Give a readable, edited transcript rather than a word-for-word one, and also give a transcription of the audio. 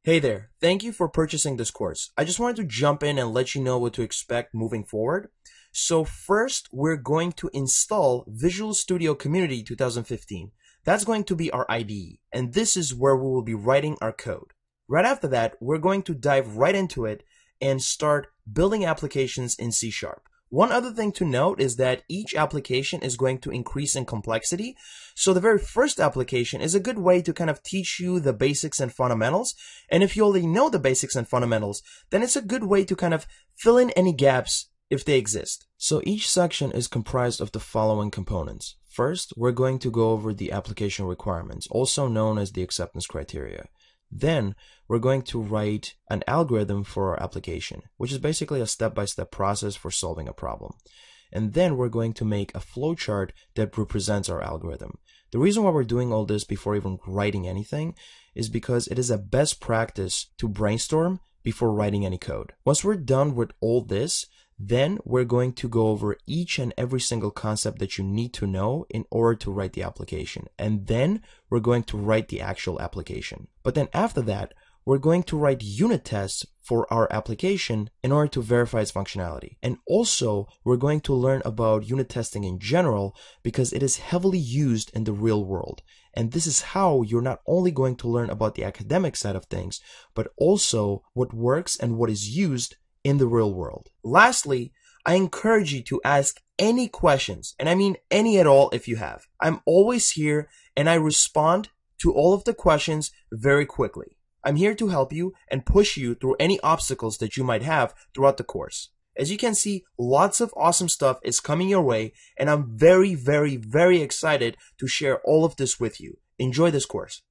Hey there, thank you for purchasing this course. I just wanted to jump in and let you know what to expect moving forward. So first, we're going to install Visual Studio Community 2015. That's going to be our IDE, and this is where we will be writing our code. Right after that, we're going to dive right into it and start building applications in C#. One other thing to note is that each application is going to increase in complexity. So the very first application is a good way to kind of teach you the basics and fundamentals. And if you already know the basics and fundamentals, then it's a good way to kind of fill in any gaps if they exist. So each section is comprised of the following components. First, we're going to go over the application requirements, also known as the acceptance criteria. Then we're going to write an algorithm for our application, which is basically a step-by-step process for solving a problem. And then we're going to make a flowchart that represents our algorithm. The reason why we're doing all this before even writing anything is because it is a best practice to brainstorm before writing any code. Once we're done with all this, then we're going to go over each and every single concept that you need to know in order to write the application. And then we're going to write the actual application. But then after that, we're going to write unit tests for our application in order to verify its functionality. And also, we're going to learn about unit testing in general because it is heavily used in the real world. And this is how you're not only going to learn about the academic side of things, but also what works and what is used in the real world. Lastly, I encourage you to ask any questions, and I mean any at all if you have. I'm always here and I respond to all of the questions very quickly. I'm here to help you and push you through any obstacles that you might have throughout the course. As you can see, lots of awesome stuff is coming your way, and I'm very excited to share all of this with you. Enjoy this course.